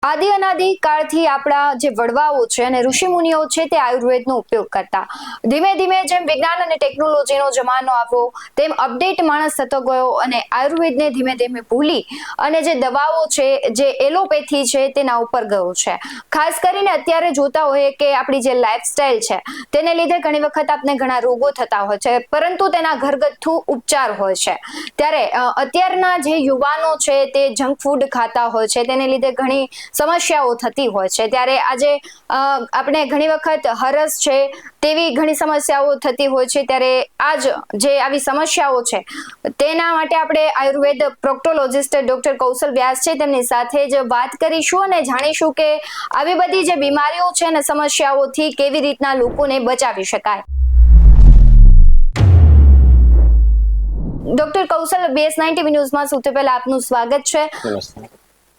આદિ અનાદિ કાળથી આપણા જે વડવાઓ છે અને ઋષિમુનિઓ છે તે આયુર્વેદનો ઉપયોગ કરતા. ધીમે ધીમે જેમ વિજ્ઞાન અને ટેકનોલોજીનો જમાનો આવ્યો તેમ અપડેટ માણસ થતો ગયો અને આયુર્વેદને ધીમે ધીમે ભૂલી અને જે દવાઓ છે, જે એલોપેથી છે તેના ઉપર ગયો છે. ખાસ કરીને અત્યારે જોતા હોઈએ કે આપણી જે લાઈફસ્ટાઈલ છે તેને લીધે ઘણી વખત આપને ઘણા રોગો થતા હોય છે, પરંતુ તેના ઘરગથ્થુ ઉપચાર હોય છે. ત્યારે અત્યારના જે યુવાનો છે તે જંક ફૂડ ખાતા હોય છે, તેને લીધે ઘણી સમસ્યાઓ થતી હોય છે. ત્યારે આજે આપણે ઘણી વખત હરસ છે તેવી ઘણી સમસ્યાઓ થતી હોય છે. ત્યારે આજ જે આવી સમસ્યાઓ છે તેના માટે આપણે આયુર્વેદ પ્રોક્ટોલોજિસ્ટ ડોક્ટર કૌશલ વ્યાસ છે તેમની સાથે જ વાત કરીશું અને જાણીશું કે આવી બધી જે બીમારીઓ છે અને સમસ્યાઓથી કેવી રીતના લોકોને બચાવી શકાય. ડોક્ટર કૌશલ, BS9 ન્યૂઝમાં સૌથી પહેલા આપનું સ્વાગત છે.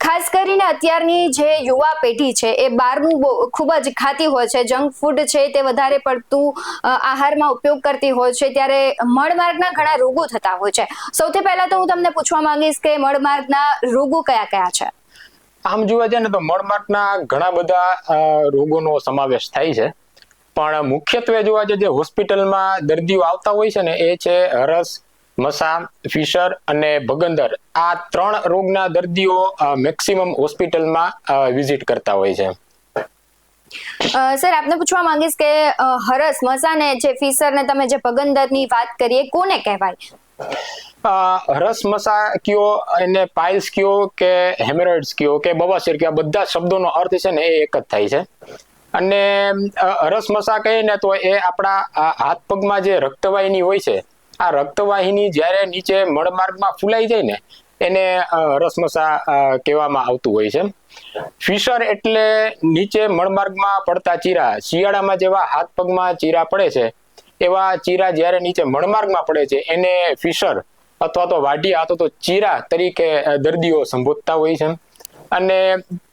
ખાસ કરીને અત્યારની જે યુવા પેઢી છે એ બહારનું ખૂબ જ ખાતી હોય છે, જંક ફૂડ છે તે વધારે પડતું આહારમાં ઉપયોગ કરતી હોય છે. ત્યારે મળમાર્ગના ઘણા રોગો થતા હોય છે. સૌથી પહેલા તો હું તમને પૂછવા માંગીશ કે મળમાર્ગના રોગો કયા કયા છે? આમ જોવા જાય ને તો મળમાર્ગના ઘણા બધા રોગોનો સમાવેશ થાય છે, પણ મુખ્યત્વે જોવા જાય જે હોસ્પિટલમાં દર્દીઓ આવતા હોય છે ને એ છે હરસ, મસા, ફિશર અને ભગંદર. આ ત્રણ રોગના દર્દીઓ મેક્સિમમ હોસ્પિટલમાં વિઝિટ કરતા હોય છે. સર, આપને પૂછવા માંગીશ કે હરસ, મસા ને જે ફિશર ને તમે જે ભગંદરની વાત કરી એ કોને કહેવાય? હરસ, મસા કયો, એને પાઇલ્સ કયો કે હેમરોઇડ્સ કયો કે બવાસીર કયો, બધા શબ્દોનો અર્થ છે ને એ એક જ થાય છે. અને હરસ મસા કહીએ ને તો એ આપણા હાથ પગમાં જે રક્તવાહિની હોય છે, આ રક્તવાહિની જ્યારે નીચે મળમાર્ગમાં ફૂલાઈ જાય ને એને હરસમસા કહેવામાં આવતું હોય છે. ફિશર એટલે નીચે મળમાર્ગમાં પડતા ચીરા. શિયાળામાં જેવા હાથ પગમાં ચીરા પડે છે એવા ચીરા જ્યારે નીચે મળમાર્ગમાં પડે છે એને ફિશર અથવા તો વાઢિયા અથવા તો ચીરા તરીકે દર્દીઓ સંબોધતા હોય છે. અને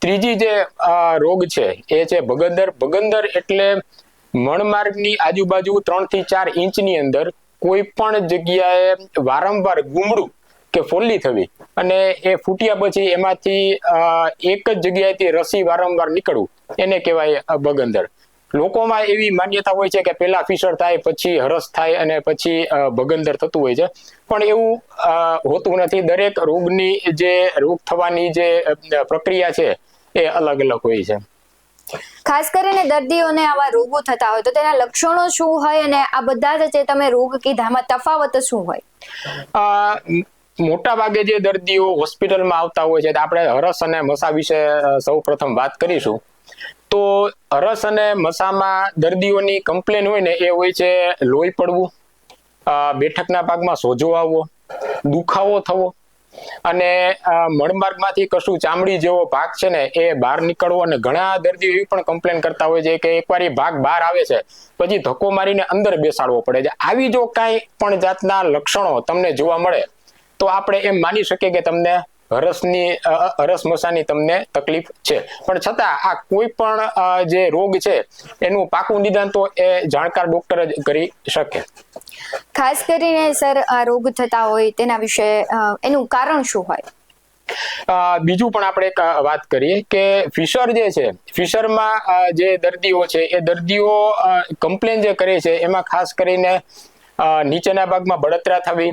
ત્રીજી જે રોગ છે એ છે ભગંદર. ભગંદર એટલે મળમાર્ગની આજુબાજુ 3 થી 4 ઇંચની અંદર કોઈ પણ જગ્યાએ વારંવાર ગુમડું કે ફોલ્લી થવી અને એ ફૂટ્યા પછી એમાંથી એક જ જગ્યાએથી રસી વારંવાર નીકળવું એને કહેવાય ભગંદર. લોકોમાં એવી માન્યતા હોય છે કે પહેલા ફિશર થાય, પછી હરસ થાય અને પછી ભગંદર થતું હોય છે, પણ એવું હોતું નથી. દરેક રોગની જે રોગ થવાની જે પ્રક્રિયા છે એ અલગ અલગ હોય છે. ખાસ કરીને દર્દીઓને આવા રોગો થતા હોય તો તેના લક્ષણો શું હોય અને આ બધા જે તમે રોગ કીધામાં તફાવત શું હોય? મોટા ભાગે જે દર્દીઓ હોસ્પિટલમાં આવતા હોય છે, આપણે હરસ અને મસા વિશે સૌ પ્રથમ વાત કરીશું. તો હરસ અને મસામાં દર્દીઓની કમ્પ્લેન હોય ને એ હોય છે લોહી પડવું, બેઠકના ભાગમાં સોજો આવવો, દુખાવો થવો અને મળમાર્ગમાંથી કશું ચામડી જેવો ભાગ છે ને એ બહાર નીકળવો. અને ઘણા દર્દીઓ એવી પણ કમ્પ્લેન કરતા હોય છે કે એકવાર એ ભાગ બહાર આવે છે પછી ધક્કો મારીને અંદર બેસાડવો પડે છે. આવી જો કાંઈ પણ જાતના લક્ષણો તમને જોવા મળે તો આપણે એમ માની શકીએ કે તમને હરસ મસાની તમને તકલીફ છે. પણ છતાં આ કોઈ પણ જે રોગ છે એનું પાકું નિદાન તો એ જાણકાર ડોક્ટર જ કરી શકે. ખાસ કરીને સર આ રોગ થતા હોય તેના વિશે એનું કારણ શું હોય? બીજું પણ આપણે એક વાત કરીએ કે ફિશર જે છે, ફિશરમાં જે દર્દીઓ છે એ દર્દીઓ કમ્પ્લેન જે કરે છે એમાં ખાસ કરીને નીચેના ભાગમાં બળતરા થવી,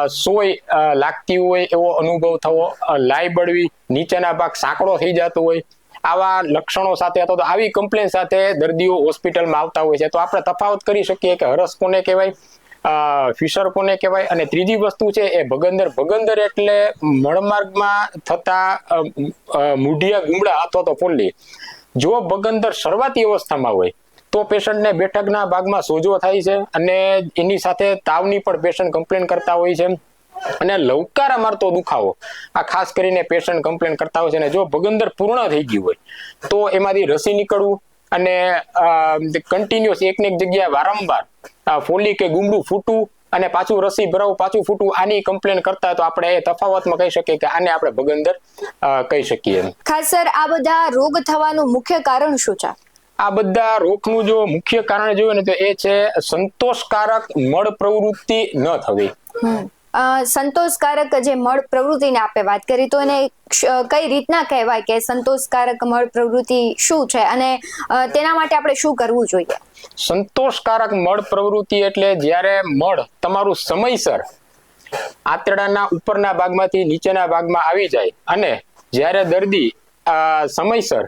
સોય લાગતી હોય એવો અનુભવ થવો, લાઈ બળવી, નીચેના ભાગ સાંકડો થઈ જતો હોય, આવા લક્ષણો સાથે અથવા તો આવી કમ્પ્લેન સાથે દર્દીઓ હોસ્પિટલમાં આવતા હોય છે. તો આપણે તફાવત કરી શકીએ કે હરસ કોને કહેવાય, ફિશર કોને કહેવાય અને ત્રીજી વસ્તુ છે એ ભગંદર. ભગંદર એટલે મળમાર્ગમાં થતા મૂઢિયા ગુમડા અથવા તો ફોલ્લી. જો ભગંદર શરૂઆતી અવસ્થામાં હોય તો પેશન્ટને બેઠકના ભાગમાં સોજો થાય છે અને એની સાથે તાવની પણ પેશન્ટ કમ્પ્લેન કરતા હોય છે અને લવકારા મારતો દુખાવો આ ખાસ કરીને પેશન્ટ કમ્પ્લેન કરતા હોય છે. અને જો ભગંદર પૂર્ણ થઈ ગયું હોય તો એમાંથી રસી નીકળવું અને કન્ટિન્યુઅસ એકને એક જગ્યાએ વારંવાર ફોલી કે ગુમડું ફૂટવું અને પાછું રસી ભરાવું, પાછું ફૂટવું, આની કમ્પ્લેન કરતા હોય તો આપણે એ તફાવતમાં કહી શકીએ કે આને આપણે ભગંદર કહી શકીએ. ખાસ સર આ બધા રોગ થવાનું મુખ્ય કારણ શું છે? આ બધા રોગનું જો મુખ્ય કારણ જોઈએ ને તો એ છે સંતોષકારક મળ પ્રવૃત્તિ ન થવી. સંતોષકારક જે મળ પ્રવૃત્તિને આપણે વાત કરી તો એને કઈ રીતના કહેવાય કે સંતોષકારક મળ પ્રવૃત્તિ શું છે અને તેના માટે આપણે શું કરવું જોઈએ? સંતોષકારક મળ પ્રવૃત્તિ એટલે જ્યારે મળ તમારું સમયસર આંતરડાના ઉપરના ભાગમાંથી નીચેના ભાગમાં આવી જાય અને જ્યારે દર્દી સમયસર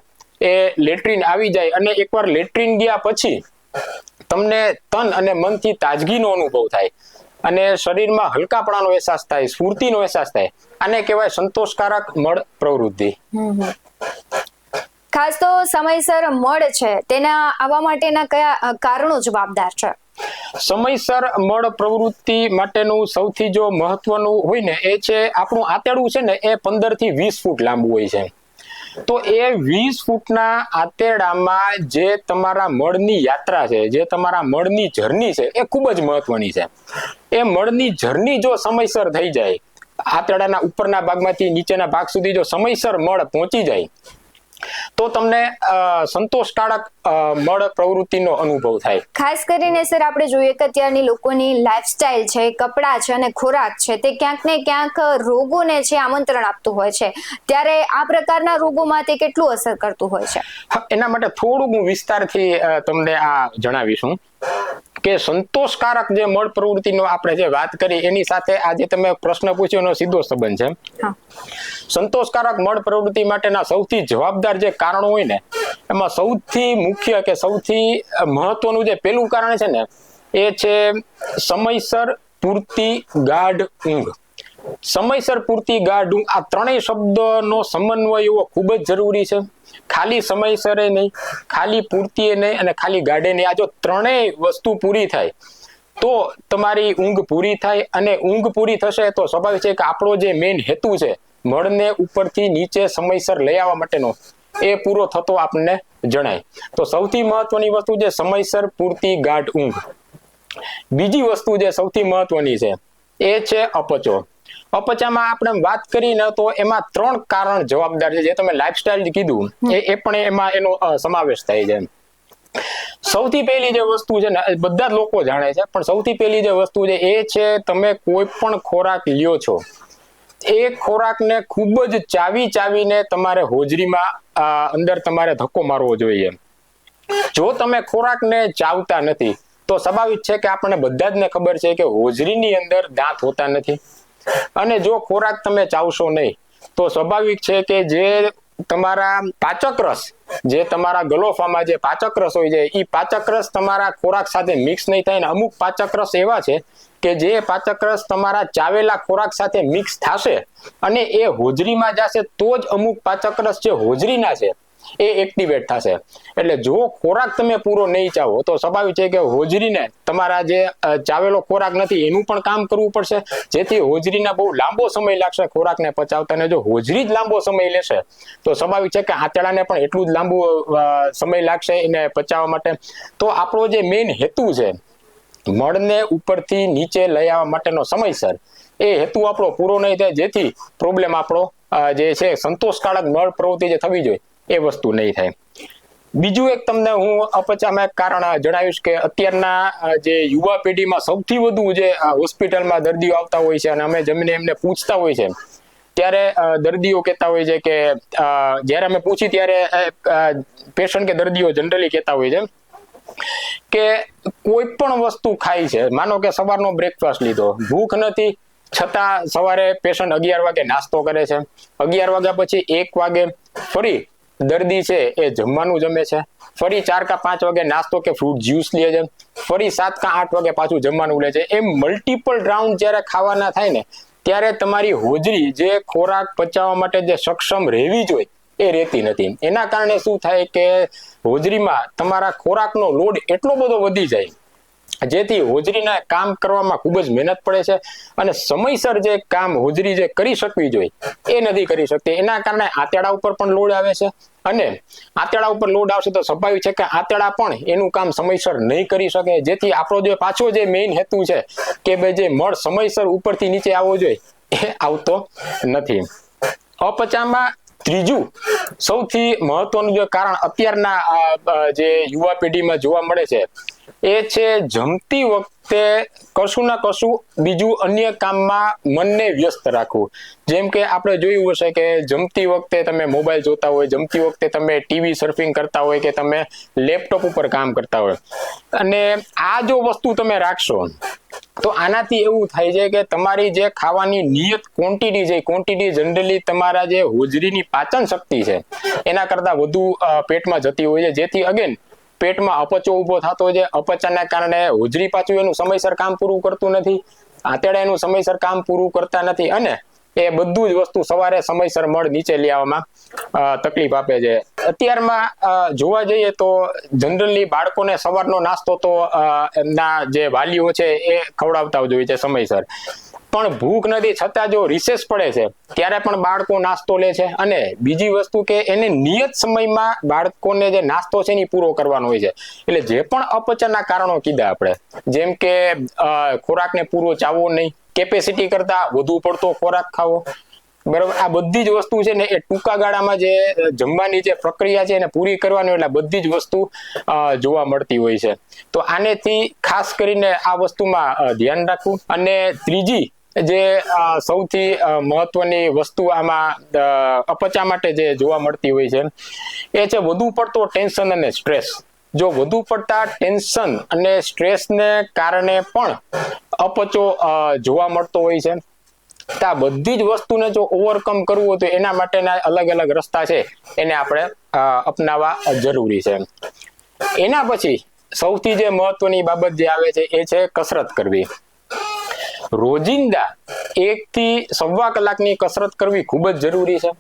એ લેટ્રિન આવી જાય અને એકવાર લેટ્રિન ગયા પછી તમને તન અને મનથી તાજગીનો અનુભવ થાય અને શરીરમાં હલકાપણાનો અહેસાસ થાય, સ્ફૂર્તિનો અહેસાસ થાય, આને કહેવાય સંતોષકારક મળ પ્રવૃત્તિ. ખાસ તો સમયસર મળ છે તેના આવવા માટેના કયા કારણો જવાબદાર છે? સમયસર મળ પ્રવૃત્તિ માટેનું સૌથી જો મહત્વનું હોય ને એ છે આપણું આંતરડું છે ને એ 15 થી 20 ફૂટ લાંબુ હોય છે. તો એ 20 ફૂટના આંતરડામાં જે તમારા મળની યાત્રા છે, જે તમારા મળની જર્ની છે એ ખૂબ જ મહત્વની છે. એ મળની જર્ની જો સમયસર થઈ જાય, આંતરડાના ઉપરના ભાગમાંથી નીચેના ભાગ સુધી જો સમયસર મળ પહોંચી જાય તો તમને સંતોષકારક મળ પ્રવૃત્તિનો અનુભવ થાય. ખાસ કરીને સર આપણે જોઈએ કે અત્યારની લોકોની લાઈફસ્ટાઈલ છે, કપડાં છે અને ખોરાક છે તે ક્યાંક ને ક્યાંક રોગોને છે આમંત્રણ આપતું હોય છે, ત્યારે આ પ્રકારના રોગોમાં તે કેટલું અસર કરતું હોય છે? એના માટે થોડુંક હું વિસ્તારથી તમને આ જણાવીશું કે સંતોષકારક જે મળ પ્રવૃત્તિનો આપણે જે વાત કરી એની સાથે આજે તમે પ્રશ્ન પૂછ્યો એનો સીધો સંબંધ છે. સંતોષકારક મળ પ્રવૃત્તિ માટેના સૌથી જવાબદાર જે કારણો હોય ને એમાં સૌથી મુખ્ય કે સૌથી મહત્વનું જે પહેલું કારણ છે ને એ છે સમયસર પૂરતી ગાઢ ઊંઘ. સમયસર પૂરતી ગાઢ ઊંઘ, આ ત્રણેય શબ્દનો સમન્વય એવો ખૂબ જ જરૂરી છે. ખાલી સમયસરે નહીં, ખાલી પૂરતી નહીં અને ખાલી ગાઢે નહીં. આ જો ત્રણેય વસ્તુ પૂરી થાય તો તમારી ઊંઘ પૂરી થાય અને ઊંઘ પૂરી થશે તો સ્વાભાવિક છે કે આપણો જે મેઇન હેતુ છે મળને ઉપરથી નીચે સમયસર લઈ આવવા માટેનો એ પૂરો થતો આપણને જણાય. તો સૌથી મહત્વની વસ્તુ છે સમયસર પૂરતી ગાઢ ઊંઘ. બીજી વસ્તુ જે સૌથી મહત્વની છે એ છે અપચો. અપચામાં આપણે વાત કરીને તો એમાં 3 કારણ જવાબદાર છે. જે તમે લાઈફસ્ટાઈલ કીધું એ પણ એમાં એનો સમાવેશ થાય છે. સૌથી પહેલી જે વસ્તુ છે ને બધા જ લોકો જાણે છે, પણ સૌથી પહેલી જે વસ્તુ છે એ છે તમે કોઈ પણ ખોરાક લ્યો છો એ ખોરાકને ખૂબ જ ચાવીને તમારે હોજરીમાં અંદર તમારે ધક્કો મારવો જોઈએ. જો તમે ખોરાકને ચાવતા નથી તો સ્વાભાવિક છે કે આપણને બધા જ ને ખબર છે કે હોજરીની અંદર દાંત હોતા નથી અને જો ખોરાક તમે ચાવશો નહીં તો સ્વાભાવિક છે કે જે તમારા પાચક રસ, જે તમારા ગલોફામાં જે પાચક રસ હોય છે એ પાચક રસ તમારા ખોરાક સાથે મિક્સ નહીં થાય. ને અમુક પાચક રસ એવા છે કે જે પાચક રસ તમારા ચાવેલા ખોરાક સાથે મિક્સ થશે અને એ હોજરીમાં જશે તો જ અમુક પાચક રસ જે હોજરીના છે એ એક્ટિવેટ થશે. એટલે જો ખોરાક તમે પૂરો નહીં ચાવો તો સ્વાભાવિક છે કે હોજરીને તમારા જે ચાવેલો ખોરાક નથી એનું પણ કામ કરવું પડશે, જેથી હોજરીના બહુ લાંબો સમય લાગશે ખોરાકને પચાવતા. અને જો હોજરી જ લાંબો સમય લેશે તો સ્વાભાવિક છે કે આંતરડાને પણ એટલું જ લાંબુ સમય લાગશે એને પચાવવા માટે. તો આપણો જે મેઇન હેતુ છે મળને ઉપરથી નીચે લઈ આવવા માટેનો સમયસર, એ હેતુ આપણો પૂરો નહીં થાય, જેથી પ્રોબ્લેમ આપણો જે છે સંતોષકારક મળ પ્રવૃત્તિ જે થવી જોઈએ એ વસ્તુ નહીં થાય. બીજું એક તમને હું અપચામાં એક કારણ જણાવીશ કે અત્યારના જે યુવા પેઢીમાં સૌથી વધુ જે હોસ્પિટલમાં દર્દીઓ આવતા હોય છે અને અમે જમીને એમને પૂછતા હોય છે ત્યારે દર્દીઓ કહેતા હોય છે કે જ્યારે અમે પૂછી ત્યારે પેશન્ટ કે દર્દીઓ જનરલી કહેતા હોય છે કે કોઈ પણ વસ્તુ ખાય છે, માનો કે સવારનો બ્રેકફાસ્ટ લીધો, ભૂખ નથી છતાં સવારે પેશન્ટ 11 વાગે નાસ્તો કરે છે, 11 વાગ્યા પછી 1 વાગે ફરી દર્દી છે એ જમવાનું જમે છે, ફરી 4 કે 5 વાગે નાસ્તો કે ફ્રૂટ જ્યુસ લે છે, ફરી 7 કે 8 વાગે પાછું જમવાનું લે છે. એમ મલ્ટિપલ રાઉન્ડ જ્યારે ખાવાના થાય ને ત્યારે તમારી હોજરી જે ખોરાક પચાવવા માટે જે સક્ષમ રહેવી જોઈએ એ રહેતી નથી. એના કારણે શું થાય કે હોજરીમાં તમારા ખોરાકનો લોડ એટલો બધો વધી જાય જેથી હોજરીના કામ કરવામાં ખૂબ જ મહેનત પડે છે અને સમયસર જે કામ હોજરી જે કરી શકવી જોઈએ એ નથી કરી શકતી. એના કારણે આંતરડા ઉપર પણ લોડ આવે છે અને આંતરડા ઉપર લોડ આવશે તો સ્વાભાવિક છે કે આંતરડા પણ એનું કામ સમયસર નહીં કરી શકે, જેથી આપણો જે પાછો જે મેઇન હેતુ છે કે ભાઈ જે મળ સમયસર ઉપરથી નીચે આવવો જોઈએ એ આવતો નથી. અપચામાં ત્રીજું સૌથી મહત્વનું જે કારણ અત્યારના જે યુવા પેઢીમાં જોવા મળે છે એ છે જમતી વખતે કશું ના કશું બીજું અન્ય કામમાં મનને વ્યસ્ત રાખવું. જેમ કે આપણે જોયું હશે કે જમતી વખતે તમે મોબાઈલ જોતા હોય, જમતી વખતે તમે ટીવી સર્ફિંગ કરતા હોય કે તમે લેપટોપ ઉપર કામ કરતા હોય, અને આ જો વસ્તુ તમે રાખશો તો આનાથી એવું થાય છે કે તમારી જે ખાવાની નિયત ક્વોન્ટિટી છે, ક્વોન્ટિટી જનરલી તમારા જે હોજરીની પાચન શક્તિ છે એના કરતા વધુ પેટમાં જતી હોય છે, જેથી અગેન પેટમાં અપચો ઉભો થતો હોય છે. અપચાના કારણે હોજરી પાછું એનું સમયસર કામ પૂરું કરતું નથી, આંતરડા એનું સમયસર કામ પૂરું કરતા નથી, અને એ બધું જ વસ્તુ સવારે સમયસર મળ નીચે લઈ આવવામાં તકલીફ આપે છે. અત્યારમાં જોવા જઈએ તો જનરલી બાળકોને સવારનો નાસ્તો તો એમના જે વાલીઓ છે એ ખવડાવતા જ હોય છે સમયસર, પણ ભૂખ નથી છતાં જો રિસેસ પડે છે ત્યારે પણ બાળકો નાસ્તો લે છે. અને બીજી વસ્તુ કે એને નિયત સમયમાં બાળકોને જે નાસ્તો છે એ પૂરો કરવાનો હોય છે. એટલે જે પણ અપચરના કારણો કીધા આપણે, જેમ કે ખોરાકને પૂરો ચાવવો નહીં, કેપેસિટી કરતા વધુ પડતો ખોરાક ખાવો, બરાબર, આ બધી જ વસ્તુ છે ને એ ટૂંકા ગાળામાં જે જમવાની જે પ્રક્રિયા છે એને પૂરી કરવાની, એટલે બધી જ વસ્તુ જોવા મળતી હોય છે. તો આનેથી ખાસ કરીને આ વસ્તુમાં ધ્યાન રાખવું. અને ત્રીજી જે સૌથી મહત્વની વસ્તુ આમાં અપચા માટે જે જોવા મળતી હોય છે એ છે વધુ પડતો ટેન્શન અને સ્ટ્રેસ. જો વધુ પડતા ટેન્શન અને સ્ટ્રેસને કારણે પણ અપચો જોવા મળતો હોય છે. આ બધી જ વસ્તુને જો ઓવરકમ કરવું હોય તો એના માટેના અલગ અલગ રસ્તા છે એને આપણે અપનાવવા જરૂરી છે. એના પછી સૌથી જે મહત્વની બાબત જે આવે છે એ છે કસરત કરવી. રોજિંદા 1 થી 1.25 કલાકની કસરત કરવી ખૂબ જ જરૂરી છે.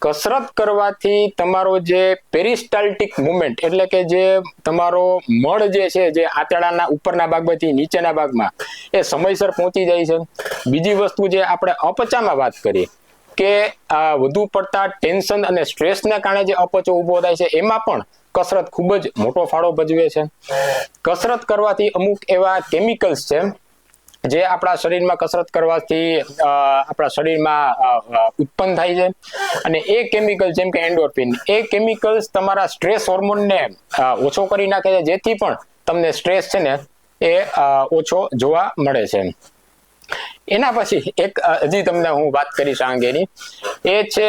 કસરત કરવાથી તમારો જે પેરિસ્ટાલ્ટિક મુવમેન્ટ એટલે કે જે તમારો મળ જે છે જે આંતરડાના ઉપરના ભાગમાંથી નીચેના ભાગમાં એ સમયસર પહોંચી જાય છે. બીજી વસ્તુ જે આપણે અપચામાં વાત કરી કે વધુ પડતા ટેન્શન અને સ્ટ્રેસના કારણે જે અપચો ઊભો થાય છે એમાં પણ કસરત ખૂબ જ મોટો ફાળો ભજવે છે. કસરત કરવાથી અમુક એવા કેમિકલ્સ છે જે આપણા શરીરમાં કસરત કરવાથી આપણા શરીરમાં ઉત્પન્ન થાય છે, અને એ કેમિકલ જેમ કે એન્ડોર્ફિન, એ કેમિકલ્સ તમારા સ્ટ્રેસ હોર્મોનને ઓછો કરી નાખે છે, જેથી પણ તમને સ્ટ્રેસ છે ને એ ઓછો જોવા મળે છે. એના પછી એક હજી તમને હું વાત કરીશ આ અંગેની, એ છે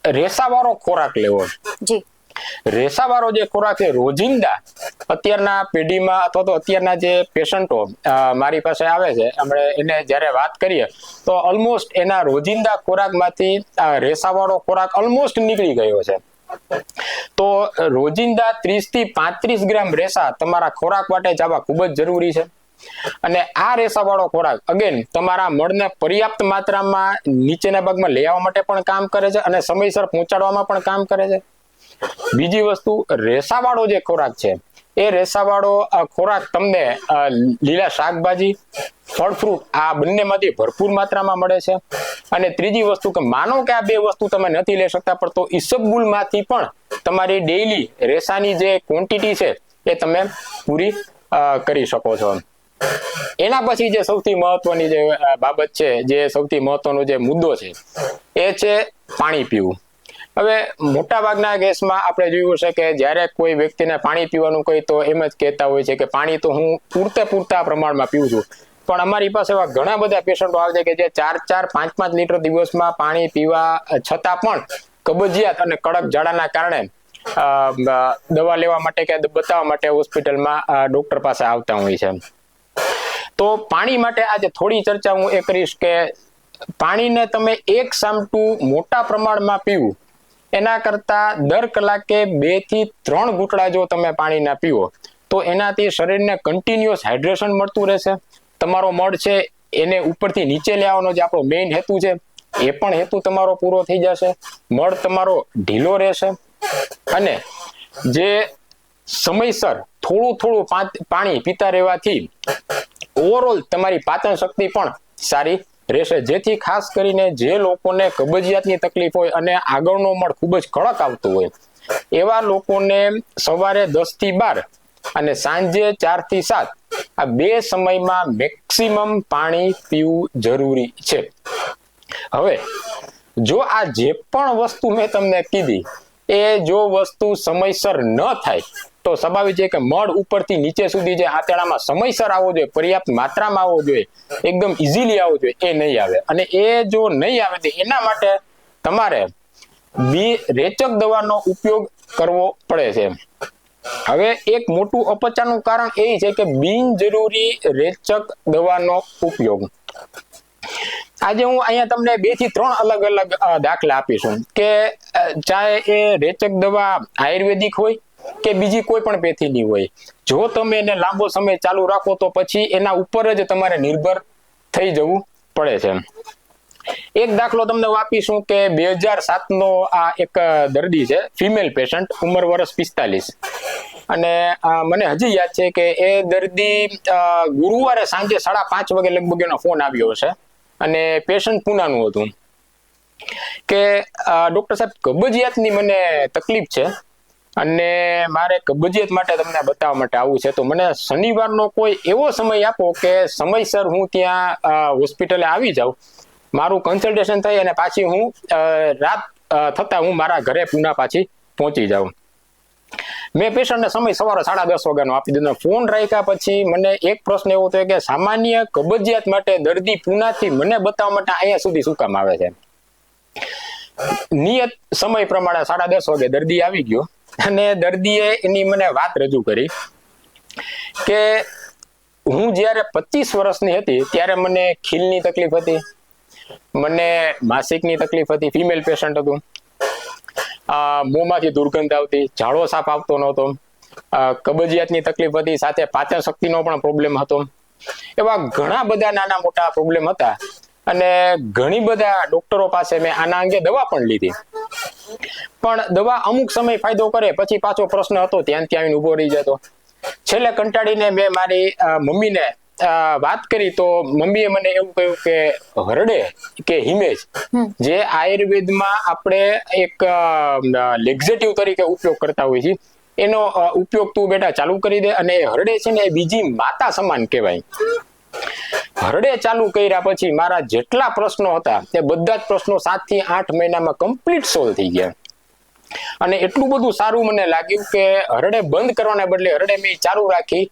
રેસાવાળો ખોરાક લેવો. જી, રેસાવાળો જે ખોરાક છે રોજિંદા અત્યારના પેઢીમાં અથવા તો અત્યારના જે પેશન્ટો મારી પાસે આવે છે, આપણે એને જ્યારે વાત કરીએ તો ઓલમોસ્ટ એના રોજિંદા ખોરાકમાંથી રેસાવાળો ખોરાક ઓલમોસ્ટ નીકળી ગયો છે. તો રોજિંદા 30 થી 35 ગ્રામ રેસા તમારા ખોરાક માટે જવા ખૂબ જ જરૂરી છે. અને આ રેસાવાળો ખોરાક અગેન તમારા મળને પર્યાપ્ત માત્રામાં નીચેના ભાગમાં લઈ આવવા માટે પણ કામ કરે છે અને સમયસર પહોંચાડવામાં પણ કામ કરે છે. બીજી વસ્તુ, રેસાવાળો જે ખોરાક છે એ રેસાવાળો ખોરાક તમને લીલા શાકભાજી, ફળ ફ્રૂટ આ બંનેમાંથી ભરપૂર માત્રામાં મળે છે. અને ત્રીજી વસ્તુ કે માનો કે આ બે વસ્તુ તમે નથી લઈ શકતા પણ તો ઈસબગુલમાંથી પણ તમારી ડેઈલી રેસાની જે ક્વોન્ટિટી છે એ તમે પૂરી કરી શકો છો. એના પછી જે સૌથી મહત્વની જે બાબત છે, જે સૌથી મહત્વનો જે મુદ્દો છે એ છે પાણી પીવું. હવે મોટા ભાગના કેસમાં આપણે જોયું છે કે જ્યારે કોઈ વ્યક્તિને પાણી પીવાનું કહે તો એમ જ કહેતા હોય છે કે પાણી તો હું પૂરતા પ્રમાણમાં પીવું છું. પણ અમારી પાસે એવા ઘણા બધા પેશન્ટો આવે છે કે જે 4-4, 5-5 લીટર દિવસમાં પાણી પીવા છતાં પણ કબજિયાત અને કડક ઝાડાના કારણે દવા લેવા માટે કે બતાવવા માટે હોસ્પિટલમાં ડોક્ટર પાસે આવતા હોય છે. તો પાણી માટે આજે થોડી ચર્ચા હું એ કરીશ કે પાણીને તમે એક સામટું મોટા પ્રમાણમાં પીવું એના કરતા દર કલાકે 2 થી 3 ઘૂંટડા જો તમે પાણીના પીવો તો એનાથી શરીરને કન્ટિન્યુઅસ હાઇડ્રેશન મળતું રહેશે. તમારો મળ છે એને ઉપરથી નીચે લેવાનો જે આપણો મેઇન હેતુ છે એ પણ હેતુ તમારો પૂરો થઈ જશે. મળ તમારો ઢીલો રહેશે અને જે સમયસર થોડું પાણી પીતા રહેવાથી ઓવરઓલ તમારી પાચન શક્તિ પણ સારી રહેશે. જેથી ખાસ કરીને જે લોકોને કબજિયાતની તકલીફ હોય અને આગળનો મળ ખૂબ જ કડક આવતો હોય એવા લોકોને સવારે 10 થી 12 અને સાંજે 4 થી 7 આ બે સમયમાં મેક્સિમમ પાણી પીવું જરૂરી છે. હવે જો આ જે પણ વસ્તુ મેં તમને કીધી એ જો વસ્તુ સમયસર ન થાય તો સ્વાભાવિક છે કે મળ ઉપરથી નીચે સુધી જે આંતરડામાં સમયસર આવવો જોઈએ, પર્યાપ્ત માત્રામાં આવવો જોઈએ, એકદમ ઇઝીલી આવવો જોઈએ, એ નહીં આવે. અને એ જો નહીં આવે તો એના માટે તમારે રેચક દવાનો ઉપયોગ કરવો પડે છે. હવે એક મોટું અપચાનું કારણ એ છે કે બિનજરૂરી રેચક દવાનો ઉપયોગ. આજે હું અહીંયા તમને 2 થી 3 અલગ અલગ દાખલા આપીશું કે ચાહે એ રેચક દવા આયુર્વેદિક હોય કે બીજી કોઈ પણ પેથીની હોય, જો તમે એને લાંબો સમય ચાલુ રાખો તો પછી એના ઉપર જ તમારે નિર્ભર થઈ જવું પડે છે. એક દાખલો તમને આપીશું કે 2007 નો આ એક દર્દી છે, ફિમેલ પેશન્ટ, ઉંમર વર્ષ 45. અને મને હજી યાદ છે કે એ દર્દી ગુરુવારે સાંજે 5:30 વાગે લગભગ એનો ફોન આવ્યો છે. અને પેશન્ટ પુનાનું હતું કે ડોક્ટર સાહેબ કબજિયાતની મને તકલીફ છે અને મારે કબજિયાત માટે તમને બતાવવા માટે આવવું છે, તો મને શનિવારનો કોઈ એવો સમય આપો કે સમયસર હું ત્યાં હોસ્પિટલે આવી જાઉં, મારું કન્સલ્ટેશન થઈ અને પાછી હું રાત થતા હું મારા ઘરે પુના પાછી પહોંચી જાઉં. મેં પેશન્ટને સમય સવારે 10:30 વાગ્યાનો આપી દીધો. ફોન રાખ્યા પછી મને એક પ્રશ્ન એવો થયો કે સામાન્ય કબજિયાત માટે દર્દી પુનાથી મને બતાવવા માટે અહીંયા સુધી શું કામ આવે છે? નિયત સમય પ્રમાણે 10:30 વાગે દર્દી આવી ગયો અને દર્દીએ એની મને વાત રજૂ કરી કે હું જ્યારે 25 વર્ષની હતી ત્યારે મને ખીલની તકલીફ હતી, મને માસિકની તકલીફ હતી, ફિમેલ પેશન્ટ હતું, મોંમાંથી દુર્ગંધ આવતી, ઝાડો સાફ આવતો નહોતો, કબજિયાતની તકલીફ હતી, સાથે પાચન શક્તિનો પણ પ્રોબ્લેમ હતો. એવા ઘણા બધા નાના મોટા પ્રોબ્લેમ હતા અને ઘણી બધા ડોક્ટરો પાસે મેં આના અંગે દવા પણ લીધી, પણ દવા અમુક સમય ફાયદો કરે પછી પાછો પ્રશ્ન હતો ત્યાં આવીને ઉભો રહી જતો. છેલ્લે કંટાળીને મેં મારી મમ્મીને વાત કરી તો મમ્મીએ મને એવું કહ્યું કે હરડે કે હિમેજ, જે આયુર્વેદમાં આપણે એક લેક્ઝેટિવ તરીકે ઉપયોગ કરતા હોઈએ છીએ, એનો ઉપયોગ તું બેટા ચાલુ કરી દે. અને હરડે છે ને એ બીજી માતા સમાન કહેવાય. હરડે ચાલુ કર્યા પછી મારા જેટલા પ્રશ્નો હતા તે બધા જ પ્રશ્નો 7 થી 8 મહિનામાં કમ્પ્લીટ સોલ્વ થઈ ગયા. અને એટલું બધું સારું મને લાગ્યું કે હરડે બંધ કરવાના બદલે હરડે મેં ચાલુ રાખી.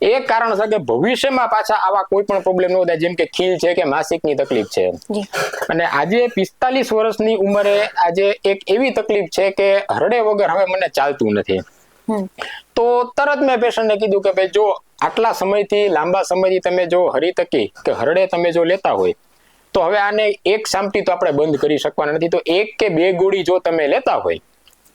એ કારણ છે કે ભવિષ્યમાં પાછા આવા કોઈ પણ પ્રોબ્લેમ ન થાય, જેમ કે ખીલ છે કે માસિકની તકલીફ છે. અને આજે 45 વર્ષની ઉંમરે આજે એક એવી તકલીફ છે કે હરડે વગર હવે મને ચાલતું નથી. તો તરત મેં પેશન્ટને કીધું કે ભાઈ જો આટલા સમયથી, લાંબા સમયથી તમે જો હરીતકી કે હરડે તમે જો લેતા હોય તો હવે આને એક સામટી તો આપણે બંધ કરી શકવાના નથી. તો 1 કે 2 ગોળી જો તમે લેતા હોય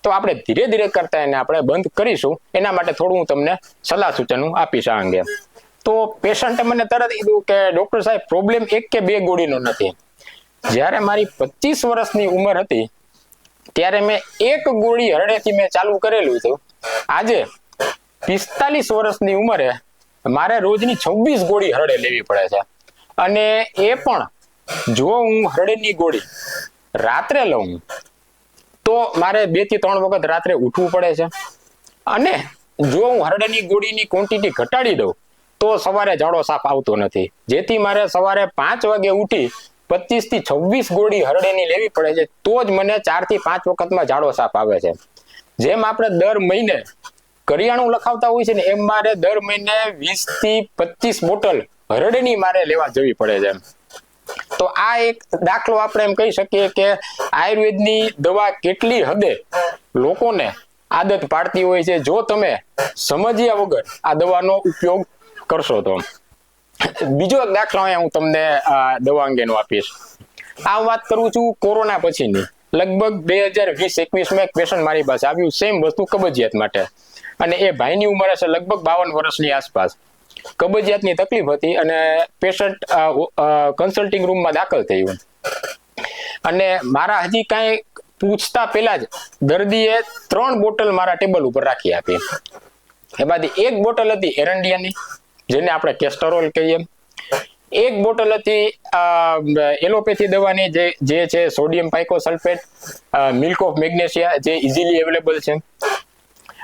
તો આપણે ધીરે ધીરે કરતા એને આપણે બંધ કરીશું. એના માટે થોડું હું તમને સલાહ સૂચન આપીશ આ અંગે. તો પેશન્ટે મને તરત કીધું કે ડોક્ટર સાહેબ પ્રોબ્લેમ 1 કે 2 ગોળીનો નથી. જ્યારે મારી 25 વર્ષની ઉંમર હતી ત્યારે મેં 1 ગોળી હરડેથી મેં ચાલુ કરેલું હતું. આજે 45 વર્ષની ઉંમરે મારે રોજની 26 ગોળી હરડે લેવી પડે છે. અને એ પણ જો હું હરડેની ગોળી રાત્રે લઉં તો મારે 2 થી 3 વખત રાત્રે ઉઠવું પડે છે. અને જો હું હરડેની ગોળીની ક્વોન્ટિટી ઘટાડી દઉં તો સવારે ઝાડો સાફ આવતો નથી, જેથી મારે સવારે 5 વાગે ઉઠી 25 થી 26 ગોળી હરડેની લેવી પડે છે, તો જ મને 4 થી 5 વખતમાં ઝાડો સાફ આવે છે. જેમ આપણે દર મહિને કરિયાણું લખાવતા હોય છે ને એમ મારે દર મહિને 20 થી 25 બોટલ હરડેની મારે લેવા જવી પડે છે. તો આ એક દાખલો આપણે એમ કહી શકીએ કે આયુર્વેદની દવા કેટલી હદે લોકોને આદત પાડતી હોય છે જો તમે સમજ્યા વગર આ દવાનો ઉપયોગ કરશો તો. બીજો એક દાખલો અહીંયા હું તમને દવા અંગેનો આપીશ. આ વાત કરું છું કોરોના પછીની. લગભગ 2020-21 એક પેશન્ટ મારી પાસે આવ્યું, સેમ વસ્તુ કબજિયાત માટે. અને એ ભાઈની ઉંમર હશે લગભગ 52 વર્ષની આસપાસ. કબજિયાતની તકલીફ હતી અને પેશન્ટ કન્સલ્ટિંગ રૂમમાં દાખલ થયું. અને મારા હજી કાંઈ પૂછતા પહેલા જ દર્દીએ 3 બોટલ મારા ટેબલ ઉપર રાખી આપી. એમાંથી 1 બોટલ હતી એરંડિયાની, જેને આપણે કેસ્ટરોલ કહીએ. 1 બોટલ હતી એલોપેથી દવાની જે છે સોડિયમ પાઇકોસલ્ફેટ, મિલ્ક ઓફ મેગ્નેશિયા, જે ઇઝીલી અવેલેબલ છે.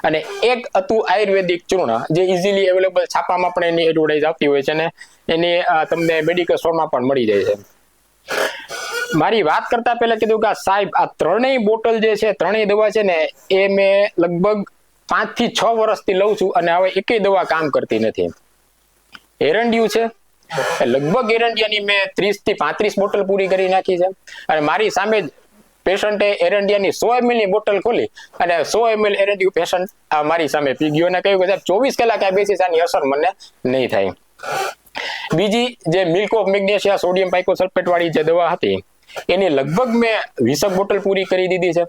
અને 1 હતું આયુર્વેદિક ચૂર્ણ, જે ઇઝીલી અવેલેબલ છાપામાં પણ એની એડવર્ટાઇઝ આવતી હોય છે અને એની તમને મેડિકલ સ્ટોરમાં પણ મળી જાય છે. મારી વાત કરતા પહેલા કીધું કે સાહેબ આ 3 બોટલ જે છે, 3 દવા છે ને, એ મેં લગભગ 5 થી 6 વર્ષથી લઉં છું અને હવે એકેય દવા કામ કરતી નથી. એરંડિયું છે, લગભગ એરંડિયાની મેં 30 થી 35 બોટલ પૂરી કરી નાખી છે. અને મારી સામે જ પેશન્ટે એરંડિયાની 100 ml ની બોટલ ખોલી અને 100 ml એરંડિયું પેશન્ટ મારી સામે પી ગયો અને કહ્યું કે સાહેબ 24 કલાક આ બેસીસ, આની અસર મને નહીં થાય. બીજી જે મિલ્ક ઓફ મેગ્નેશિયા સોડિયમ પાઇકોસલ્ફેટ વાળી જે દવા હતી એની લગભગ મેં 20 બોટલ પૂરી કરી દીધી છે.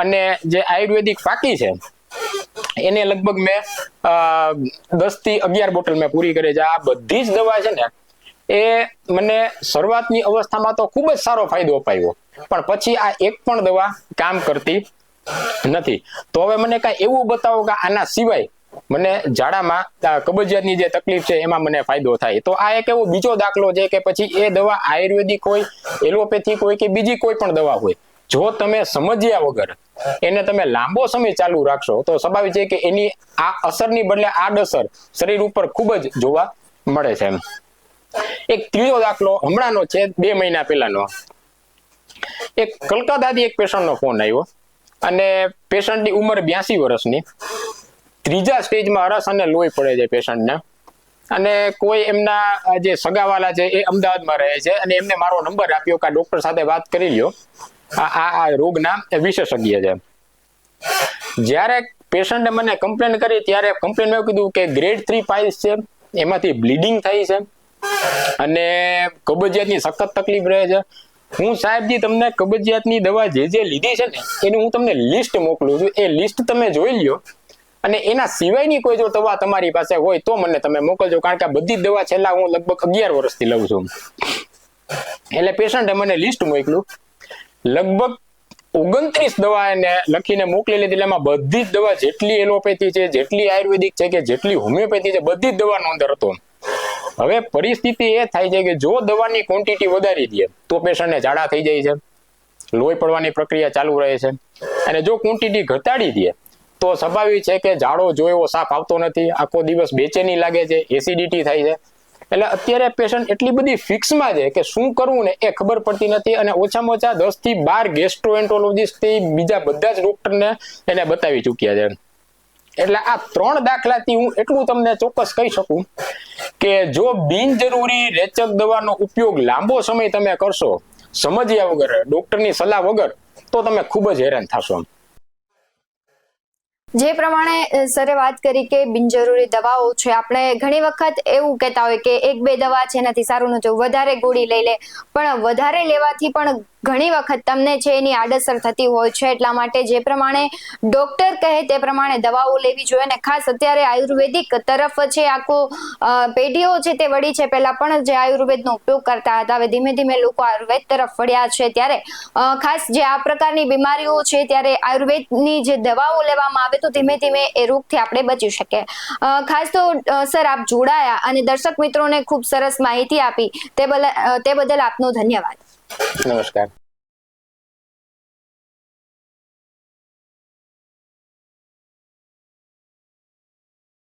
અને જે આયુર્વેદિક ફાકી છે એને લગભગ મેં 10 થી 11 બોટલ મેં પૂરી કરી છે. આ બધી જ દવા છે ને એ મને શરૂઆતની અવસ્થામાં તો ખૂબ જ સારો ફાયદો અપાવ્યો, પણ પછી આ એક પણ દવા કામ કરતી નથી. તો હવે મને કાંઈ એવું બતાવો કે આના સિવાય મને ઝાડામાં કબજિયાતની જે તકલીફ છે એમાં મને ફાયદો થાય. તો આ એક એવો બીજો દાખલો છે કે પછી એ દવા આયુર્વેદિક હોય, એલોપેથિક હોય કે બીજી કોઈ પણ દવા હોય, જો તમે સમજ્યા વગર એને તમે લાંબો સમય ચાલુ રાખશો તો સ્વાભાવિક છે કે એની આ અસરની બદલે આડઅસર શરીર ઉપર ખૂબ જ જોવા મળે છે. એક ત્રીજો દાખલો હમણાંનો છે, 2 મહિના પહેલાનો. એક કલકત્તાથી એક પેશન્ટનો ફોન આવ્યો અને પેશન્ટની ઉંમર 82 વર્ષની, 3જા સ્ટેજમાં અરસ અને લોહી પડે છે પેશન્ટને. અને કોઈ એમના જે સગાવાલા છે એ અમદાવાદમાં રહે છે અને એમને મારો નંબર આપ્યો કે આ ડોક્ટર સાથે વાત કરી લ્યો, આ રોગના વિશેષજ્ઞ છે. જ્યારે પેશન્ટે મને કમ્પ્લેન કરી ત્યારે કમ્પ્લેનમાં એવું કીધું કે ગ્રેડ 3 પાઇલ્સ છે, એમાંથી બ્લીડિંગ થાય છે અને કબજિયાતની સખત તકલીફ રહે છે. હું સાહેબજી તમને કબજિયાતની દવા જે લીધી છે ને એનું હું તમને લિસ્ટ મોકલું છું, એ લિસ્ટ તમે જોઈ લ્યો અને એના સિવાયની કોઈ જો દવા તમારી પાસે હોય તો મને તમે મોકલજો, કારણ કે આ બધી જ દવા છેલ્લા હું લગભગ 11 વર્ષથી લઉં છું. એટલે પેશન્ટે મને લિસ્ટ મોકલ્યું, લગભગ 29 દવા એને લખીને મોકલી લીધી. એમાં બધી જ દવા, જેટલી એલોપેથી છે, જેટલી આયુર્વેદિક છે કે જેટલી હોમિયોપેથી છે, બધી જ દવાનો અંદર હતો. હવે પરિસ્થિતિ એ થાય છે કે જો દવાની ક્વોન્ટિટી વધારી દે તો પેશન્ટને ઝાડા થઈ જાય છે, લોહી પડવાની પ્રક્રિયા ચાલુ રહે છે. અને જો ક્વોન્ટિટી ઘટાડી દે તો સ્વાભાવિક છે કે ઝાડો જો એવો સાફ આવતો નથી, આખો દિવસ બેચેની લાગે છે, એસિડિટી થાય છે. એટલે અત્યારે પેશન્ટ એટલી બધી ફિક્સમાં છે કે શું કરવું ને એ ખબર પડતી નથી. અને ઓછામાં ઓછા 10 થી 12 ગેસ્ટ્રોએન્ટરોલોજીસ્ટ બીજા બધા જ ડોક્ટરને એને બતાવી ચૂક્યા છે. એટલે આ 3 દાખલાથી હું એટલું તમને ચોક્કસ કહી શકું કે જો બિનજરૂરી રેચક દવાનો ઉપયોગ લાંબો સમય તમે કરશો સમજ્યા વગર, ડોક્ટરની સલાહ વગર, તો તમે ખૂબ જ હેરાન થશો. જે પ્રમાણે સરે વાત કરી કે બિનજરૂરી દવાઓ છે, આપણે ઘણી વખત એવું કહેતા હોય કે 1-2 દવા છે એનાથી સારું નથી, વધારે ગોળી લઈ લે, પણ વધારે લેવાથી પણ ઘણી વખત તમને છે એની આડઅસર થતી હોય છે. એટલા માટે જે પ્રમાણે ડોક્ટર કહે તે પ્રમાણે દવાઓ લેવી જોઈએ. અને ખાસ અત્યારે આયુર્વેદિક તરફ છે આખો પેઢીઓ છે તે વળી છે. પહેલા પણ જે આયુર્વેદનો ઉપયોગ કરતા હતા, હવે ધીમે ધીમે લોકો આયુર્વેદ તરફ વળ્યા છે. ત્યારે ખાસ જે આ પ્રકારની બીમારીઓ છે ત્યારે આયુર્વેદની જે દવાઓ લેવામાં આવે તો ધીમે ધીમે એ રોગથી આપણે બચી શકીએ. ખાસ તો સર આપ જોડાયા અને દર્શક મિત્રોને ખૂબ સરસ માહિતી આપી તે બદલ આપનો ધન્યવાદ. નમસ્કાર.